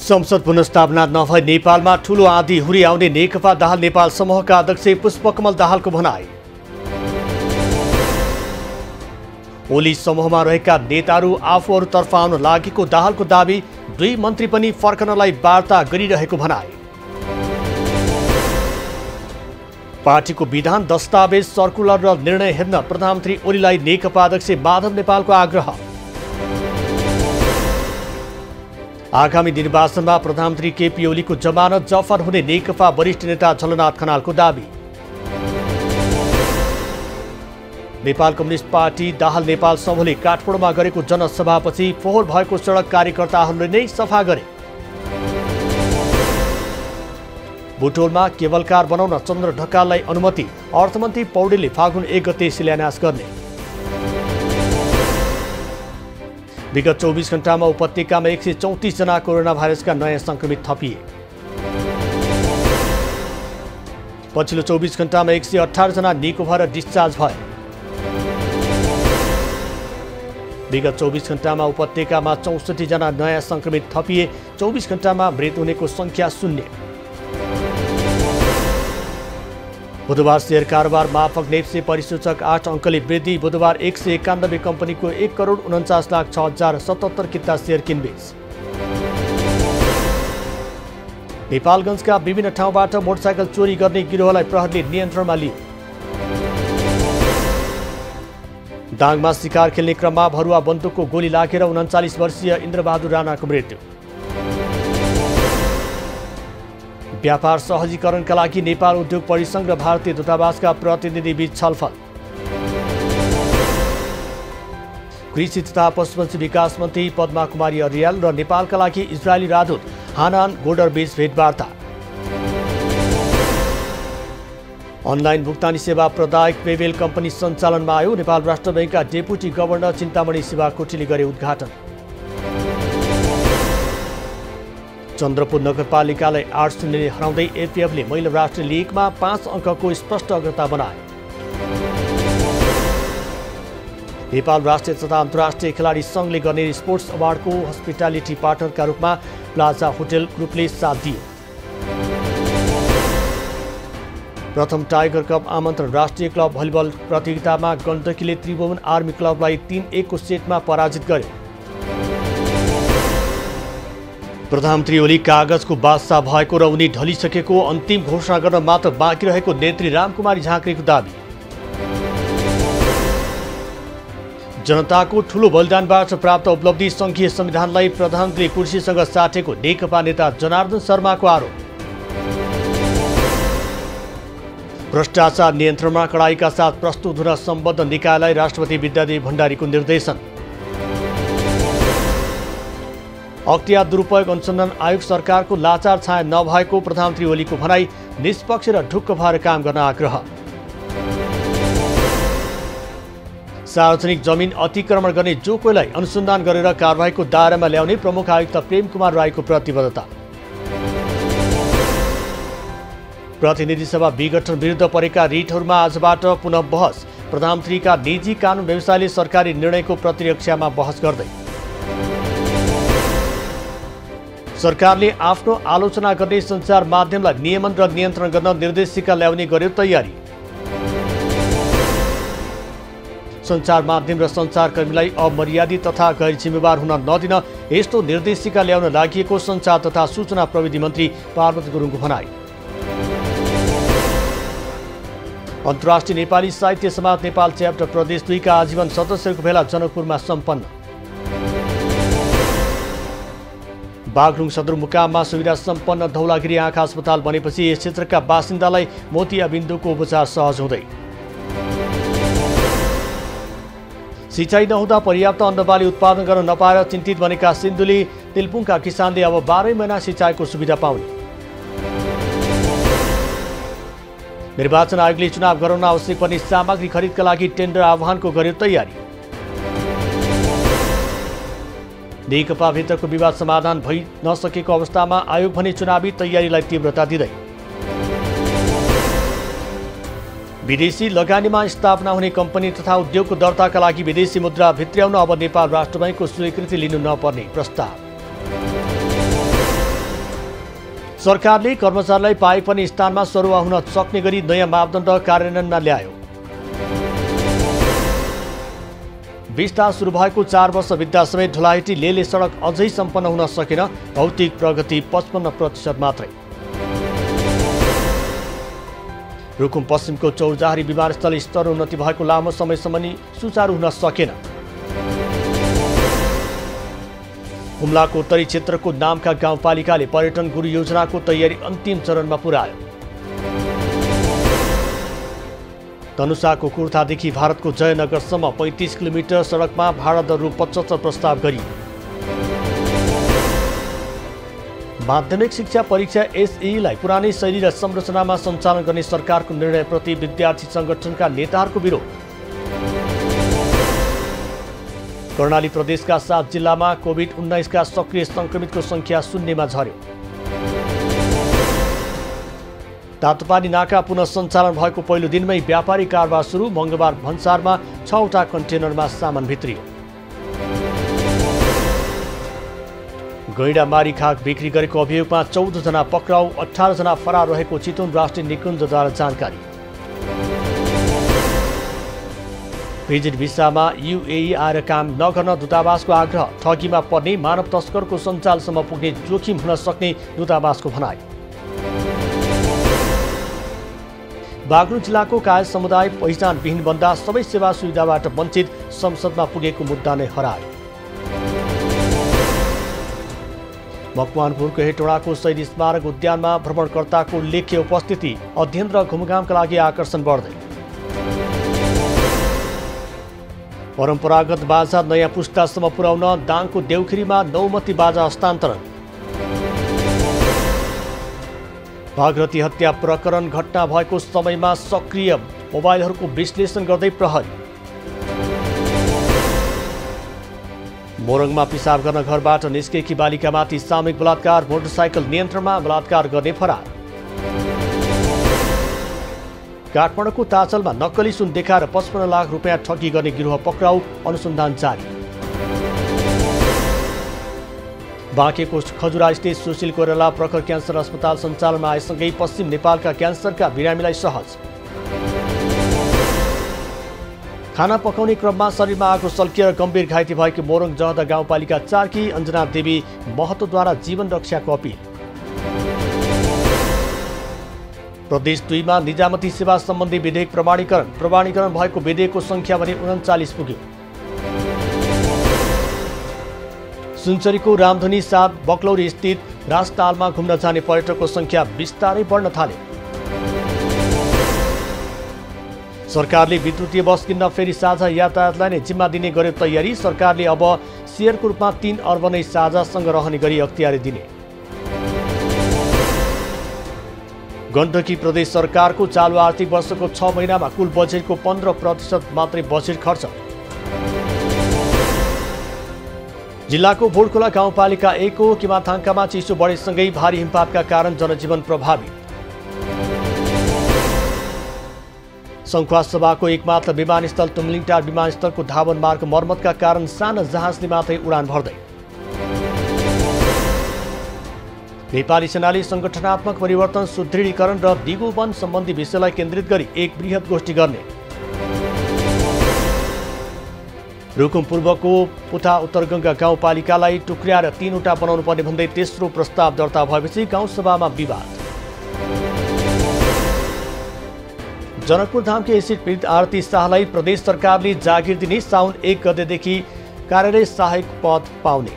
संसद पुनर्स्थापना नभए नेपालमा ठूलो आँधी हुरी आउने नेकपा दाहाल नेपाल समूहका अध्यक्ष पुष्पकमल दाहालको भनाई। ओली समूहमा रहेका नेताहरू आफूहरूतर्फ आउन लागेको दाहालको दाबी। 2 मन्त्री पनि फर्कनलाई वार्ता गरिरहेको भनाई। पार्टीको विधान दस्तावेज सर्कुलर र निर्णय हेर्न प्रधानमन्त्री ओलीलाई नेकपा अध्यक्ष माधव नेपालको आग्रह। आगामी निर्वाचनमा प्रधानमन्त्री केपी ओलीको जमानत जफर हुने नेकपा वरिष्ठ नेता झलनाथ खनालको दाबी। नेपाल कम्युनिस्ट पार्टी दाहाल नेपाल समूहले काठमाडौँमा गरेको जनसभापछि फोहोर भएको सडक कार्यकर्ताहरूले नै सफा गरे। बुटोलमा केबल कार बनाउन चन्द्र ढकाललाई अनुमति। अर्थमन्त्री पौडेलले फागुन 1 गते शिलान्यास गर्ने। विगत 24 घण्टामा उपत्यकामा 134 जना कोरोना भाइरसका नयाँ संक्रमित थपिए। पछिल्लो 24 घण्टामा 118 जना निको भएर डिस्चार्ज भए। विगत 24 घण्टामा उपत्यकामा 64 जना नयाँ संक्रमित थपिए। 24 घण्टामा मृत्यु हुनेको संख्या 0। बुधबार शेयर कारोबार माफक नेप्से परिसूचक 8 अङ्कले वृद्धि। बुधबार 191 कम्पनीको 1,49,06,077 किता शेयर किनबेच। नेपालगञ्जका विभिन्न ठाउँबाट मोटरसाइकल चोरी गर्ने गिरोहलाई प्रहरीले नियन्त्रणमा लियो। दाङमा शिकार खेल्ने क्रममा भरुवा बन्दुकको गोली लागेर 39 वर्षीय इन्द्रबहादुर राणाको मृत्यु। व्यापार सहजीकरणका लागि नेपाल उद्योग परिसंघ र भारतीय दूतावासका प्रतिनिधि बीच छलफल। कृषि तथा पशुपक्षी विकास मन्त्री पद्मा कुमारी अर्याल र नेपालका लागि इजरायली राजदूत हानान गोडर बीच भेटवार्ता। अनलाइन भुक्तानी सेवा प्रदायक पेवेल कम्पनी सञ्चालनमा आयो। नेपाल राष्ट्र बैंकका डेपुटी गभर्नर चिन्तामणि शिवाकोटीले गरे उद्घाटन। चन्द्रपुर नगरपालिकालाई 8-0 हराउँदै एपीएफले महिला राष्ट्रिय लिगमा 5 अङ्कको स्पष्ट अग्रता बनाए। नेपाल राष्ट्रिय तथा अन्तर्राष्ट्रिय खेलाडी सङ्घले गर्ने स्पोर्ट्स अवार्डको हस्पिटालिटी पार्टनरका रूपमा प्लाजा होटल ग्रुपले साथ दियो। प्रथम टाइगर कप आमन्त्रण राष्ट्रिय क्लब भलिबल प्रतियोगितामा गण्डकीले त्रिभुवन आर्मी क्लबलाई 3-1 को सेटमा पराजित गर्यो। प्रधानमन्त्री ओली कागजको बादशाह भएको र उनी ढलिसकेको अन्तिम घोषणा गर्न मात्र बाँकी रहेको नेत्री रामकुमारी झाँक्रीको दाबी। जनताको ठूलो बलिदानबाट प्राप्त उपलब्धि संघीय संविधानलाई प्रधानमन्त्री कुर्सीसँग साटेको नेकपा नेता जनार्दन शर्माको आरोप। भ्रष्टाचार नियन्त्रणमा कडाइका साथ प्रस्तुत हुन सम्बद्ध निकायलाई राष्ट्रपति विद्यादेवी भण्डारीको निर्देशन। अख्तियार दुरुपयोग अनुसन्धान आयोग सरकारको लाचार छाया नभएको प्रधानमन्त्री ओलीको भनाई। निष्पक्ष र ढुक्क भएर काम गर्न आग्रह। सार्वजनिक जमिन अतिक्रमण गर्ने जो कोहीलाई अनुसन्धान गरेर कारबाहीको दायरामा ल्याउने प्रमुख आयुक्त प्रेम कुमार राईको प्रतिबद्धता। प्रतिनिधि सभा विघटन विरुद्ध परेका रिटहरूमा आजबाट पुनः बहस। प्रधानमन्त्रीका निजी कानुन व्यवसायले सरकारी निर्णयको प्रतिरक्षामा बहस गर्दै। सरकारले आफ्नो आलोचना गर्ने सञ्चार माध्यमलाई नियमन र नियन्त्रण गर्न निर्देशिका ल्याउने गर्यो तयारी। सञ्चार माध्यम र सञ्चारकर्मीलाई अमर्यादित तथा गैर जिम्मेवार हुन नदिन यस्तो निर्देशिका ल्याउन लागि सञ्चार तथा सूचना प्रविधि मन्त्री पार्वती गुरुङको भनाई। अन्तर्राष्ट्रिय नेपाली साहित्य समाज नेपाल च्याप्टर प्रदेश 2 का आजीवन सदस्यहरूको भेला जनकपुरमा सम्पन्न। बागलुङ सदरमुकाममा सुविधा सम्पन्न धौलागिरी आँखा अस्पताल बनेपछि यस क्षेत्रका बासिन्दालाई मोतियाबिन्दुको उपचार सहज हुँदै। सिँचाइ नहुँदा पर्याप्त अन्नबाली उत्पादन गर्न नपाएर चिन्तित बनेका सिन्धुली तेलपुङका किसानले अब 12 महिना सिँचाइको सुविधा पाउने। निर्वाचन आयोगले चुनाव गराउन आवश्यक पर्ने सामग्री खरिदका लागि टेन्डर आह्वानको गर्यो तयारी। नेकपा भित्रको विवाद समाधान भइ नसकेको अवस्थामा आयोग भने चुनावी तयारीलाई तीव्रता दिँदै। विदेशी लगानीमा स्थापना हुने कम्पनी तथा उद्योगको दर्ताका लागि विदेशी मुद्रा भित्र्याउन अब नेपाल राष्ट्र बैंकको स्वीकृति लिनु नपर्ने प्रस्ताव। सरकारले कर्मचारीलाई पाए पनि स्थानमा सरुवा हुन सक्ने गरी नयाँ मापदण्ड कार्यान्वयनमा ल्यायो। विस्तार सुरु भएको 4 वर्ष बित्दा समेत ढुलाइटी लेले सडक अझै सम्पन्न हुन सकेन, भौतिक प्रगति 55% मात्रै। रुकुम पश्चिमको चौरजाहरी विमानस्थल स्तरोन्नति भएको लामो समयसम्म नि सुचारू हुन सकेन। हुम्लाको उत्तरी क्षेत्रको नामका गाउँपालिकाले पर्यटन गुरु योजनाको तयारी अन्तिम चरणमा पुर्यायो। धनुषाको कुर्थादेखि भारतको जयनगरसम्म 35 किलोमिटर सडकमा भाडा दर रु 75 प्रस्ताव गरियो। माध्यमिक शिक्षा परीक्षा एसईलाई पुरानै शैली र संरचनामा सञ्चालन गर्ने सरकारको निर्णयप्रति विद्यार्थी संगठनका नेताहरूको विरोध। कर्णाली प्रदेशका 7 जिल्लामा कोभिड-19 का सक्रिय संक्रमितको संख्या शून्यमा झर्यो। तातोपानी नाका पुनः सञ्चालन भएको पहिलो दिनमै व्यापारी कारोबार सुरु। मंगलबार भन्सारमा 6वटा कन्टेनरमा सामान भित्रियो। गैंडा मारी खाक बिक्री गरेको अभियोगमा 14 जना पक्राउ, 18 जना फरार रहेको चितवन राष्ट्रिय निकुञ्जद्वारा जानकारी। भिजिट भिसामा यूएई आएर काम नगर्न दूतावासको आग्रह। ठगीमा पर्ने मानव तस्करको सञ्जालसम्म पुग्ने जोखिम हुन सक्ने दूतावासको भनाइ। बागलुङ जिल्लाको काय समुदाय पहिचानविहीन बन्दा सबै सेवा सुविधाबाट वञ्चित, संसदमा पुगेको मुद्दा नै हरायो। मकवानपुरको हेटौडाको शहीद स्मारक उद्यानमा भ्रमणकर्ताको उल्लेख्य उपस्थिति। अध्ययन र घुमघामका लागि आकर्षण बढ्दै। परम्परागत बाजा नयाँ पुस्तासम्म पुर्याउन दाङको देउखिरीमा नौमती बाजा हस्तान्तरण। भागरथी हत्या प्रकरण घटना भएको समयमा सक्रिय मोबाइलहरूको विश्लेषण गर्दै प्रहरी। मोरङमा पिसाब गर्न घरबाट निस्केकी बालिकामाथि सामूहिक बलात्कार। मोटरसाइकल नियन्त्रणमा बलात्कार गर्ने फरार। काठमाडौँको ताचलमा नक्कली सुन देखाएर 55 लाख रुपियाँ ठगी गर्ने गिरोह पक्राउ, अनुसन्धान जारी। बाँकेको खजुरा स्थित सुशील कोइराला प्रखर क्यान्सर अस्पताल सञ्चालनमा आएसँगै पश्चिम नेपालका क्यान्सरका बिरामीलाई सहज। खाना पकाउने क्रममा शरीरमा आगो सल्किएर गम्भीर घाइते भएकी मोरङ जहदा गाउँपालिका 4 की अञ्जना देवी महतोद्वारा जीवन रक्षाको अपिल। प्रदेश 2 मा निजामती सेवा सम्बन्धी विधेयक प्रमाणीकरण भएको विधेयकको संख्या भने 39 पुग्यो। सुनचरीको रामधनी 7 बक्लौरी स्थित राजतालमा घुम्न जाने पर्यटकको संख्या बिस्तारै बढ्न थाल्यो। सरकारले विद्युतीय बस किन्न फेरि साझा यातायातलाई नै जिम्मा दिने गर्यो तयारी। सरकारले अब शेयरको रूपमा 3 अर्ब नै साझासँग रहने गरी अख्तियारी दिने। गण्डकी प्रदेश सरकारको चालु आर्थिक वर्षको 6 महिनामा कुल बजेटको 15% मात्रै बजेट खर्च। जिल्लाको बोडखोला गाउँपालिका 1 को किमाथाङकामा चिसो बढेसँगै भारी हिमपातका कारण जनजीवन प्रभावित। सङ्खुवासभाको एकमात्र विमानस्थल तुमलिङटार विमानस्थलको धावन मार्ग मर्मतका कारण साना जहाजले मात्रै उडान भर्दै। नेपाली सेनाले संगठनात्मक परिवर्तन, सुदृढीकरण र दिगो वन सम्बन्धी विषयलाई केन्द्रित गरी एक बृहत गोष्ठी गर्ने। रुकुम पूर्वको पुथा उत्तरगङ्गा गाउँपालिकालाई टुक्र्याएर 3वटा बनाउनु पर्ने भन्दै तेस्रो प्रस्ताव दर्ता भएपछि गाउँसभामा विवाद। जनकपुर धामकी एसिड पीडित आरती शाहलाई प्रदेश सरकारले जागिर दिने। साउन 1 गतेदेखि कार्यालय सहायक पद पाउने।